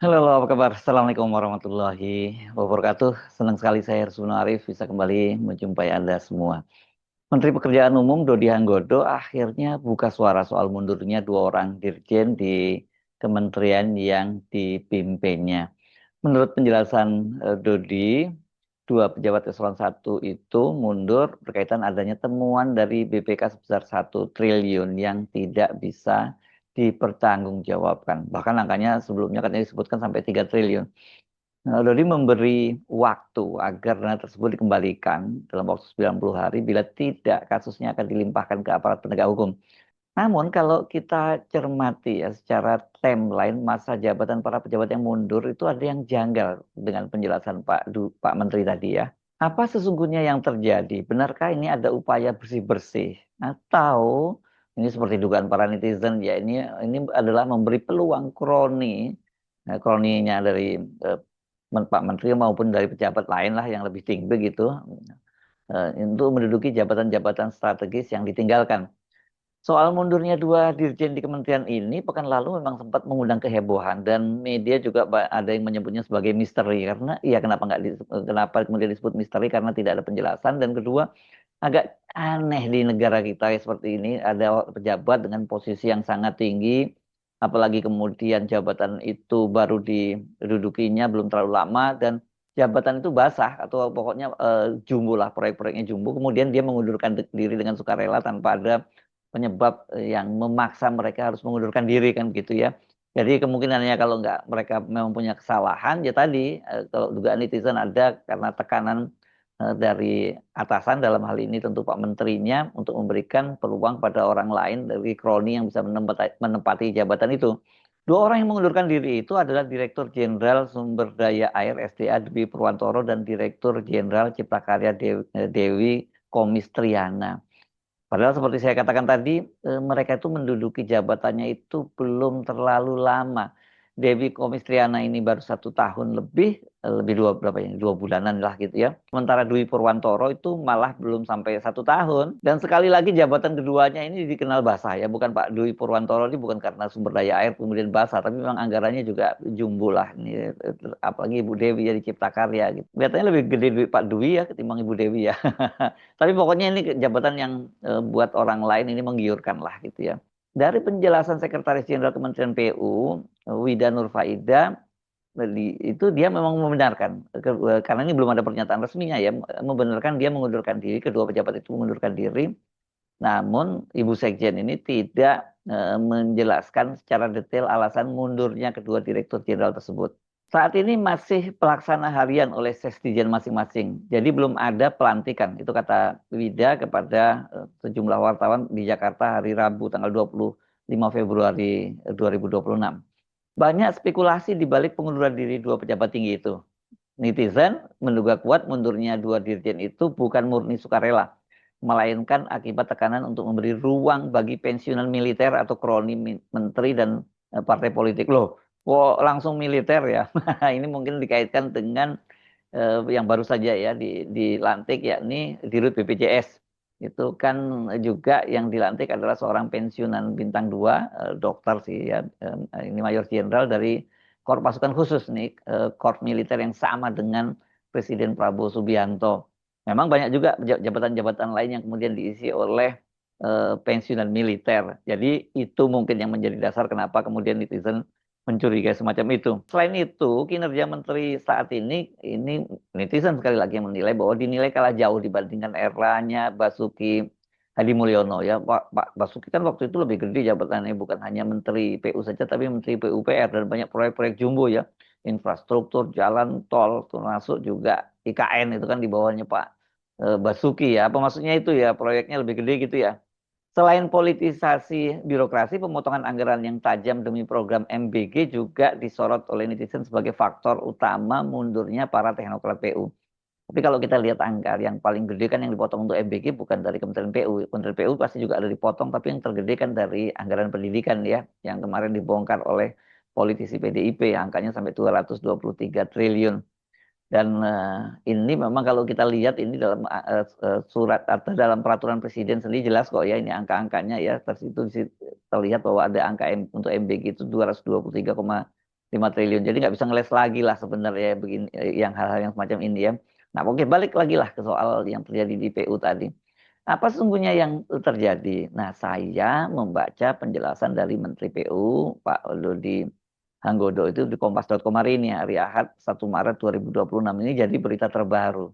Halo, apa kabar? Assalamualaikum warahmatullahi wabarakatuh. Senang sekali saya Hersuna Arif bisa kembali menjumpai Anda semua. Menteri Pekerjaan Umum Dodi Handgodo akhirnya buka suara soal mundurnya dua orang dirjen di kementerian yang dipimpinnya. Menurut penjelasan Dodi, dua pejabat eselon 1 itu mundur berkaitan adanya temuan dari BPK sebesar 1 triliun yang tidak bisa dipertanggungjawabkan. Bahkan angkanya sebelumnya katanya disebutkan sampai 3 triliun. Nah, Dodi memberi waktu agar dana tersebut dikembalikan dalam waktu 90 hari, bila tidak kasusnya akan dilimpahkan ke aparat penegak hukum. Namun kalau kita cermati ya secara timeline masa jabatan para pejabat yang mundur itu ada yang janggal dengan penjelasan Pak Menteri tadi ya. Apa sesungguhnya yang terjadi? Benarkah ini ada upaya bersih-bersih atau ini seperti dugaan para netizen ya ini adalah memberi peluang kroninya dari eh, Pak Menteri maupun dari pejabat lain lah yang lebih tinggi begitu untuk menduduki jabatan-jabatan strategis yang ditinggalkan. Soal mundurnya dua dirjen di kementerian ini pekan lalu memang sempat mengundang kehebohan dan media juga ada yang menyebutnya sebagai misteri karena iya kenapa nggak kenapa kemudian disebut misteri karena tidak ada penjelasan dan kedua agak aneh di negara kita ya, seperti ini ada pejabat dengan posisi yang sangat tinggi apalagi kemudian jabatan itu baru didudukinya belum terlalu lama dan jabatan itu basah atau pokoknya jumbo lah proyek-proyeknya jumbo kemudian dia mengundurkan diri dengan sukarela tanpa ada penyebab yang memaksa mereka harus mengundurkan diri kan gitu ya. Jadi kemungkinannya kalau nggak mereka memang punya kesalahan ya tadi kalau dugaan netizen ada karena tekanan dari atasan dalam hal ini tentu Pak Menterinya untuk memberikan peluang pada orang lain dari kroni yang bisa menempati jabatan itu. Dua orang yang mengundurkan diri itu adalah Direktur Jenderal Sumber Daya Air SDA Dewi Purwantoro dan Direktur Jenderal Cipta Karya Dewi Komistriana. Padahal seperti saya katakan tadi, mereka itu menduduki jabatannya itu belum terlalu lama. Dewi Komistriana ini baru 1 tahun lebih, lebih dua berapa ya, 2 bulanan lah gitu ya. Sementara Dwi Purwantoro itu malah belum sampai 1 tahun. Dan sekali lagi jabatan keduanya ini dikenal basah ya, bukan Pak Dwi Purwantoro ini bukan karena sumber daya air kemudian basah, tapi memang anggarannya juga jumbo lah. Ini, apalagi Ibu Dewi jadi Cipta Karya gitu. Kelihatannya lebih gede duit Pak Dwi ya ketimbang Ibu Dewi ya. Tapi pokoknya ini jabatan yang buat orang lain ini menggiurkan lah gitu ya. Dari penjelasan Sekretaris Jenderal Kementerian PU, Wida Nurfaida, itu dia memang membenarkan, karena ini belum ada pernyataan resminya ya, membenarkan dia mengundurkan diri, kedua pejabat itu mengundurkan diri, namun Ibu Sekjen ini tidak menjelaskan secara detail alasan mundurnya kedua Direktur Jenderal tersebut. Saat ini masih pelaksana harian oleh Sesdijen masing-masing. Jadi belum ada pelantikan. Itu kata Wida kepada sejumlah wartawan di Jakarta hari Rabu tanggal 25 Februari 2026. Banyak spekulasi di balik pengunduran diri dua pejabat tinggi itu. Netizen menduga kuat mundurnya dua dirjen itu bukan murni sukarela, melainkan akibat tekanan untuk memberi ruang bagi pensiunan militer atau kroni menteri dan partai politik. Loh, kok langsung militer ya? Ini mungkin dikaitkan dengan yang baru saja ya dilantik yakni Dirut BPJS. Itu kan juga yang dilantik adalah seorang pensiunan bintang 2 dokter sih ya, ini mayor jenderal dari Korps Pasukan Khusus nih, Korps militer yang sama dengan Presiden Prabowo Subianto. Memang banyak juga jabatan-jabatan lain yang kemudian diisi oleh pensiunan militer. Jadi itu mungkin yang menjadi dasar kenapa kemudian netizen mencurigai semacam itu. Selain itu, kinerja menteri saat ini netizen sekali lagi yang menilai bahwa dinilai kalah jauh dibandingkan eranya Basuki Hadi Mulyono ya. Pak Basuki kan waktu itu lebih gede jabatannya bukan hanya menteri PU saja tapi menteri PUPR dan banyak proyek-proyek jumbo ya. Infrastruktur, jalan tol, termasuk juga IKN itu kan di bawahnya Pak Basuki ya. Apa maksudnya itu ya proyeknya lebih gede gitu ya. Selain politisasi birokrasi, pemotongan anggaran yang tajam demi program MBG juga disorot oleh netizen sebagai faktor utama mundurnya para teknokrat PU. Tapi kalau kita lihat angka yang paling gede kan yang dipotong untuk MBG bukan dari Kementerian PU. Kementerian PU pasti juga ada dipotong, tapi yang tergede kan dari anggaran pendidikan ya, yang kemarin dibongkar oleh politisi PDIP, angkanya sampai 223 triliun. Dan ini memang kalau kita lihat ini dalam surat atau dalam peraturan presiden sendiri jelas kok ya ini angka-angkanya ya. Terus itu terlihat bahwa ada angka untuk MBG itu 223,3 5 triliun. Jadi nggak bisa ngeles lagi lah sebenarnya begini, yang hal-hal yang semacam ini ya. Nah, oke, balik lagi lah ke soal yang terjadi di PU tadi. Apa sesungguhnya yang terjadi? Nah, saya membaca penjelasan dari Menteri PU, Pak Dodi Hanggodo itu di Kompas.com hari ini, hari Ahad 1 Maret 2026 ini jadi berita terbaru.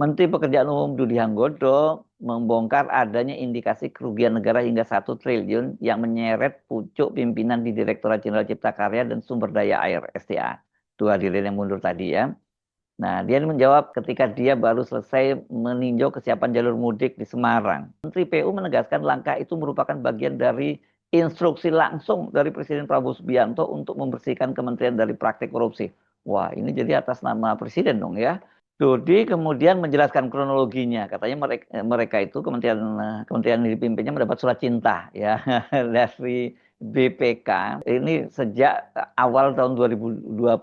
Menteri Pekerjaan Umum Budi Hanggodo membongkar adanya indikasi kerugian negara hingga 1 triliun yang menyeret pucuk pimpinan di Direktorat Jenderal Cipta Karya dan Sumber Daya Air (SDA). Dua hadirin yang mundur tadi ya. Nah, dia menjawab ketika dia baru selesai meninjau kesiapan jalur mudik di Semarang. Menteri PU menegaskan langkah itu merupakan bagian dari instruksi langsung dari Presiden Prabowo Subianto untuk membersihkan kementerian dari praktik korupsi. Wah, ini jadi atas nama Presiden dong ya. Dodi kemudian menjelaskan kronologinya. Katanya mereka itu kementerian yang dipimpinnya mendapat surat cinta ya dari BPK. Ini sejak awal tahun 2025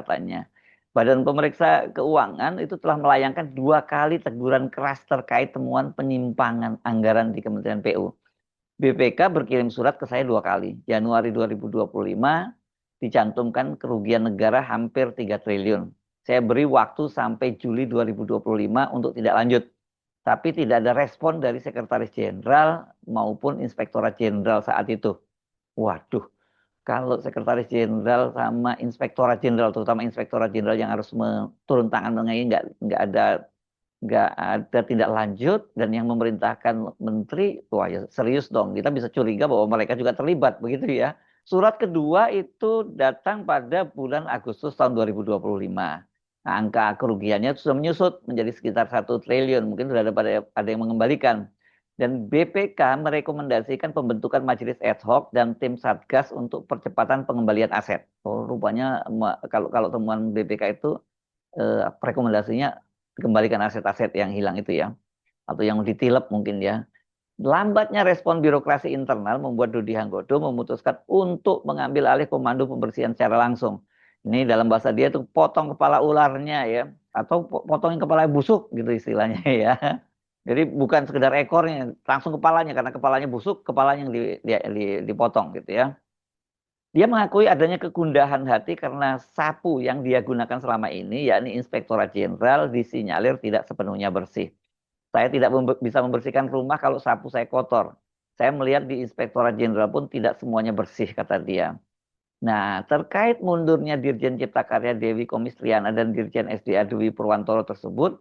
katanya. Badan Pemeriksa Keuangan itu telah melayangkan 2 kali teguran keras terkait temuan penyimpangan anggaran di Kementerian PU. BPK berkirim surat ke saya 2 kali. Januari 2025 dicantumkan kerugian negara hampir 3 triliun. Saya beri waktu sampai Juli 2025 untuk tidak lanjut. Tapi tidak ada respon dari Sekretaris Jenderal maupun Inspektorat Jenderal saat itu. Waduh, kalau Sekretaris Jenderal sama Inspektorat Jenderal, terutama Inspektorat Jenderal yang harus turun tangan mengenai nggak ada tindak lanjut dan yang memerintahkan menteri, wah ya serius dong, kita bisa curiga bahwa mereka juga terlibat begitu ya. Surat kedua itu datang pada bulan Agustus tahun 2025. Nah, angka kerugiannya sudah menyusut menjadi sekitar 1 triliun, mungkin sudah ada yang mengembalikan. Dan BPK merekomendasikan pembentukan majelis ad hoc dan tim satgas untuk percepatan pengembalian aset. Oh, rupanya kalau temuan BPK itu rekomendasinya kembalikan aset-aset yang hilang itu ya, atau yang ditilep mungkin ya. Lambatnya respon birokrasi internal membuat Dodi Hanggodo memutuskan untuk mengambil alih komando pembersihan secara langsung. Ini dalam bahasa dia itu potong kepala ularnya ya, atau potongin kepala busuk gitu istilahnya ya. Jadi bukan sekedar ekornya, langsung kepalanya, karena kepalanya busuk, kepalanya yang dipotong gitu ya. Dia mengakui adanya kegundahan hati karena sapu yang dia gunakan selama ini, yakni Inspektorat Jenderal, disinyalir tidak sepenuhnya bersih. Saya tidak bisa membersihkan rumah kalau sapu saya kotor. Saya melihat di Inspektorat Jenderal pun tidak semuanya bersih, kata dia. Nah, terkait mundurnya Dirjen Cipta Karya Dewi Komistriana dan Dirjen SDA Dwi Purwantoro tersebut,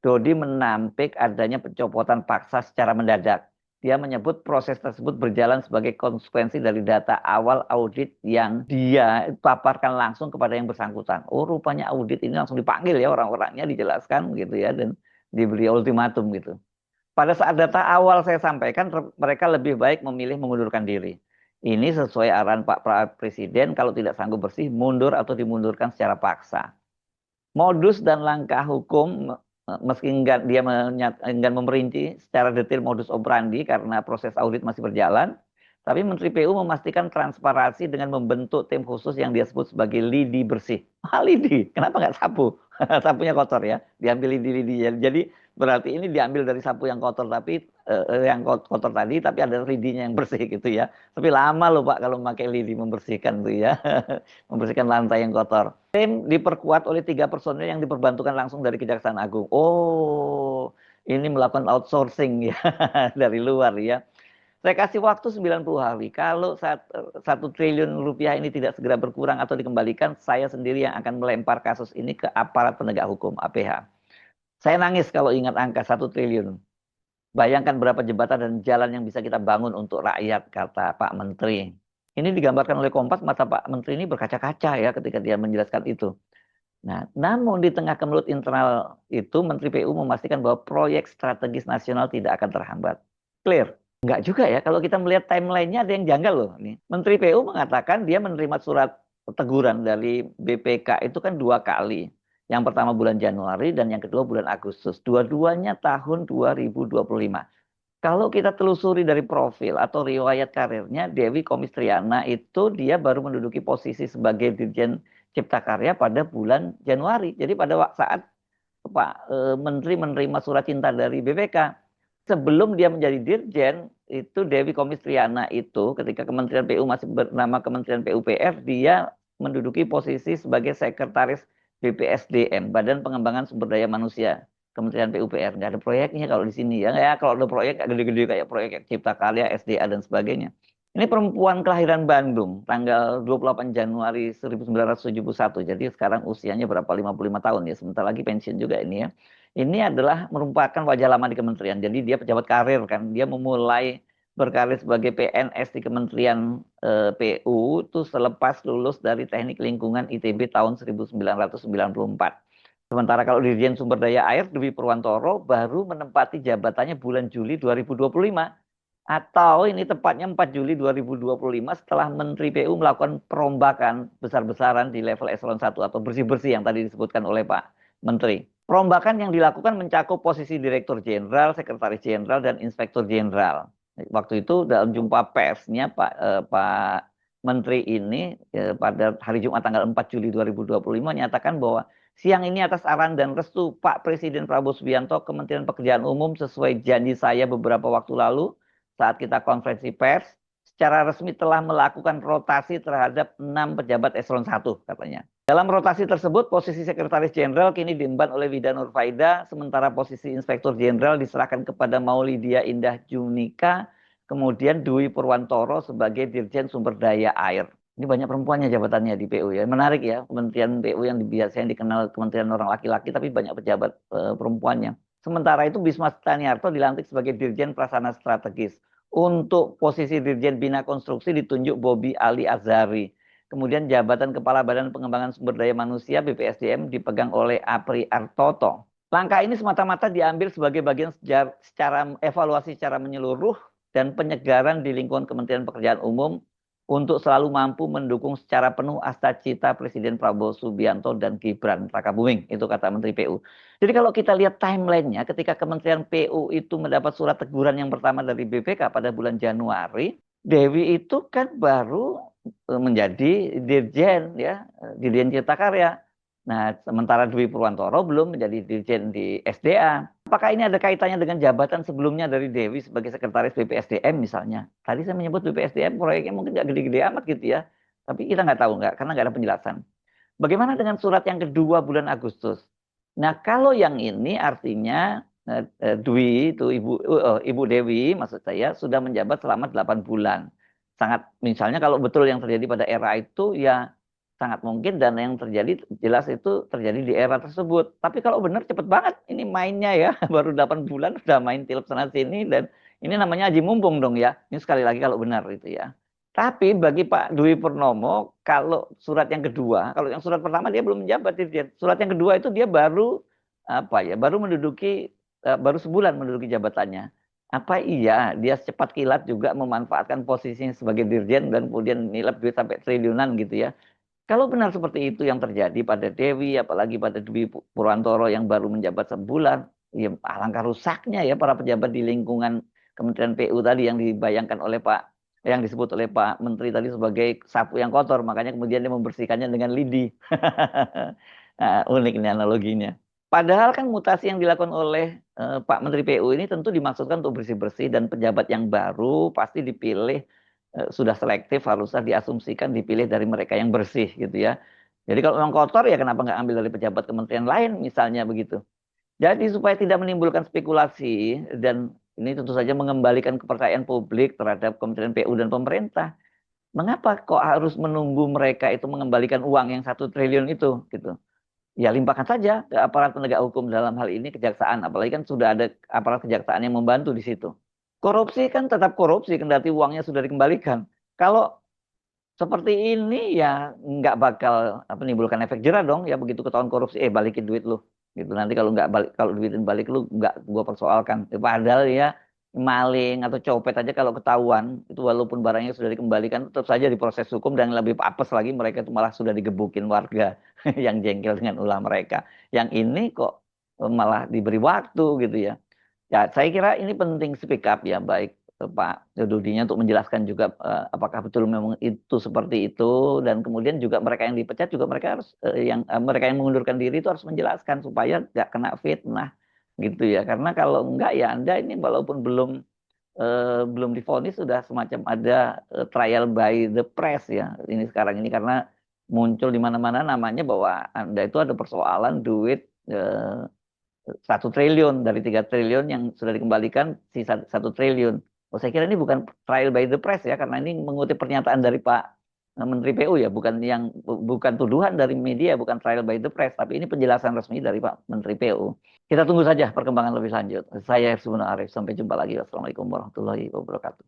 Dodi menampik adanya pencopotan paksa secara mendadak. Dia menyebut proses tersebut berjalan sebagai konsekuensi dari data awal audit yang dia paparkan langsung kepada yang bersangkutan. Oh, rupanya audit ini langsung dipanggil ya orang-orangnya, dijelaskan gitu ya, dan diberi ultimatum gitu. Pada saat data awal saya sampaikan, mereka lebih baik memilih mengundurkan diri. Ini sesuai arahan Pak Presiden, kalau tidak sanggup bersih, mundur atau dimundurkan secara paksa. Modus dan langkah hukum, meski dia enggan memperinci secara detail modus operandi karena proses audit masih berjalan, tapi Menteri PU memastikan transparansi dengan membentuk tim khusus yang dia sebut sebagai lidi bersih. Lidi, kenapa nggak sapu? Sapunya kotor ya, diambil lidi-lidi. Jadi berarti ini diambil dari sapu yang kotor, tapi yang kotor tadi, tapi ada lidinya yang bersih gitu ya. Tapi lama loh Pak kalau memakai lidi membersihkan tuh ya, membersihkan lantai yang kotor. Tim diperkuat oleh 3 personil yang diperbantukan langsung dari Kejaksaan Agung. Oh, ini melakukan outsourcing ya dari luar ya. Saya kasih waktu 90 hari. Kalau 1 triliun rupiah ini tidak segera berkurang atau dikembalikan, saya sendiri yang akan melempar kasus ini ke aparat penegak hukum (APH). Saya nangis kalau ingat angka 1 triliun. Bayangkan berapa jembatan dan jalan yang bisa kita bangun untuk rakyat, kata Pak Menteri. Ini digambarkan oleh Kompas, mata Pak Menteri ini berkaca-kaca ya ketika dia menjelaskan itu. Nah, namun di tengah kemelut internal itu, Menteri PU memastikan bahwa proyek strategis nasional tidak akan terhambat. Clear? Enggak juga ya, kalau kita melihat timeline-nya ada yang janggal loh. Menteri PU mengatakan dia menerima surat teguran dari BPK itu kan 2 kali. Yang pertama bulan Januari dan yang kedua bulan Agustus. Dua-duanya tahun 2025. Kalau kita telusuri dari profil atau riwayat karirnya, Dewi Komistriana itu dia baru menduduki posisi sebagai Dirjen Cipta Karya pada bulan Januari. Jadi pada saat Pak Menteri menerima surat cinta dari BPK, sebelum dia menjadi Dirjen, itu Dewi Komistriana itu ketika Kementerian PU masih bernama Kementerian PUPR, dia menduduki posisi sebagai sekretaris BPSDM, Badan Pengembangan Sumber Daya Manusia, Kementerian PUPR. Nggak ada proyeknya kalau di sini ya. Ya kalau ada proyek gede-gede kayak proyek Cipta Karya, SDA dan sebagainya. Ini perempuan kelahiran Bandung, tanggal 28 Januari 1971. Jadi sekarang usianya berapa? 55 tahun ya. Sebentar lagi pensiun juga ini ya. Ini adalah merupakan wajah lama di kementerian. Jadi dia pejabat karir kan. Dia memulai berkarir sebagai PNS di Kementerian PU itu selepas lulus dari Teknik Lingkungan ITB tahun 1994. Sementara kalau Dirjen Sumber Daya Air Dwi Purwantoro baru menempati jabatannya bulan Juli 2025. Atau ini tepatnya 4 Juli 2025 setelah Menteri PU melakukan perombakan besar-besaran di level eselon 1 atau bersih-bersih yang tadi disebutkan oleh Pak Menteri. Perombakan yang dilakukan mencakup posisi Direktur Jenderal, Sekretaris Jenderal, dan Inspektur Jenderal. Waktu itu dalam jumpa persnya Pak Menteri ini pada hari Jumat tanggal 4 Juli 2025 menyatakan bahwa siang ini atas arahan dan restu Pak Presiden Prabowo Subianto, Kementerian Pekerjaan Umum sesuai janji saya beberapa waktu lalu, saat kita konferensi pers, secara resmi telah melakukan rotasi terhadap 6 pejabat eselon 1 katanya. Dalam rotasi tersebut, posisi Sekretaris Jenderal kini diemban oleh Wida Nurfaida, sementara posisi Inspektur Jenderal diserahkan kepada Maulidia Indah Junika, kemudian Dwi Purwantoro sebagai Dirjen Sumber Daya Air. Ini banyak perempuannya jabatannya di PU ya. Menarik ya, Kementerian PU yang biasanya dikenal Kementerian orang laki-laki, tapi banyak pejabat perempuannya. Sementara itu Bisma Staniarto dilantik sebagai Dirjen Prasarana Strategis. Untuk posisi Dirjen Bina Konstruksi ditunjuk Bobi Ali Azhari. Kemudian jabatan Kepala Badan Pengembangan Sumber Daya Manusia BPSDM dipegang oleh Apri Artoto. Langkah ini semata-mata diambil sebagai bagian secara evaluasi secara menyeluruh dan penyegaran di lingkungan Kementerian Pekerjaan Umum untuk selalu mampu mendukung secara penuh asta-cita Presiden Prabowo Subianto dan Gibran Rakabuming. Itu kata Menteri PU. Jadi kalau kita lihat timelinenya, ketika Kementerian PU itu mendapat surat teguran yang pertama dari BPK pada bulan Januari, Dewi itu kan baru menjadi Dirjen ya, Dirjen Cipta Karya. Nah, sementara Dwi Purwantoro belum menjadi Dirjen di SDA. Apakah ini ada kaitannya dengan jabatan sebelumnya dari Dewi sebagai Sekretaris BPSDM misalnya? Tadi saya menyebut BPSDM proyeknya mungkin nggak gede-gede amat gitu ya. Tapi kita nggak tahu nggak, karena nggak ada penjelasan. Bagaimana dengan surat yang kedua bulan Agustus? Nah, kalau yang ini artinya Dwi itu Ibu Dewi maksud saya sudah menjabat selama 8 bulan. Sangat misalnya kalau betul yang terjadi pada era itu ya sangat mungkin dan yang terjadi jelas itu terjadi di era tersebut. Tapi kalau benar cepet banget ini mainnya ya, baru 8 bulan sudah main tilep sana sini dan ini namanya aji mumpung dong ya. Ini sekali lagi kalau benar itu ya. Tapi bagi Pak Dwi Purnomo, kalau surat yang kedua, kalau yang surat pertama dia belum menjabat Dirjen. Surat yang kedua itu dia baru apa ya, baru menduduki baru sebulan menduduki jabatannya. Apa iya dia secepat kilat juga memanfaatkan posisinya sebagai Dirjen dan kemudian nilai duit sampai triliunan gitu ya. Kalau benar seperti itu yang terjadi pada Dewi, apalagi pada Dwi Purwantoro yang baru menjabat sebulan, ya alangkah rusaknya ya para pejabat di lingkungan Kementerian PU tadi yang dibayangkan oleh yang disebut oleh Pak Menteri tadi sebagai sapu yang kotor, makanya kemudian dia membersihkannya dengan lidi. Nah, unik ini analoginya. Padahal kan mutasi yang dilakukan oleh Pak Menteri PU ini tentu dimaksudkan untuk bersih-bersih dan pejabat yang baru pasti dipilih sudah selektif harusnya diasumsikan dipilih dari mereka yang bersih gitu ya. Jadi kalau memang kotor ya kenapa nggak ambil dari pejabat kementerian lain misalnya begitu. Jadi supaya tidak menimbulkan spekulasi dan ini tentu saja mengembalikan kepercayaan publik terhadap Kementerian PU dan pemerintah. Mengapa kok harus menunggu mereka itu mengembalikan uang yang 1 triliun itu gitu? Ya limpahkan saja ke aparat penegak hukum dalam hal ini kejaksaan. Apalagi kan sudah ada aparat kejaksaan yang membantu di situ. Korupsi kan tetap korupsi kendati uangnya sudah dikembalikan. Kalau seperti ini ya nggak bakal menimbulkan efek jerah dong ya begitu ketahuan korupsi balikin duit lu gitu nanti kalau nggak balik kalau duitin balik lu nggak gua persoalkan padahal ya maling atau copet aja kalau ketahuan itu walaupun barangnya sudah dikembalikan tetap saja diproses hukum dan lebih apes lagi mereka itu malah sudah digebukin warga yang jengkel dengan ulah mereka yang ini kok malah diberi waktu gitu ya. Ya, saya kira ini penting speak up ya, baik Pak Dodinya untuk menjelaskan juga apakah betul memang itu seperti itu dan kemudian juga mereka yang dipecat juga mereka harus mereka yang mengundurkan diri itu harus menjelaskan supaya nggak kena fitnah gitu ya. Karena kalau enggak ya Anda ini walaupun belum divonis sudah semacam ada trial by the press ya ini sekarang ini karena muncul di mana-mana namanya bahwa Anda itu ada persoalan duit 1 triliun dari 3 triliun yang sudah dikembalikan sisa 1 triliun. Oh, saya kira ini bukan trial by the press ya, karena ini mengutip pernyataan dari Pak Menteri PU ya, bukan tuduhan dari media, bukan trial by the press, tapi ini penjelasan resmi dari Pak Menteri PU. Kita tunggu saja perkembangan lebih lanjut. Saya Hersuna Arif, sampai jumpa lagi. Wassalamualaikum warahmatullahi wabarakatuh.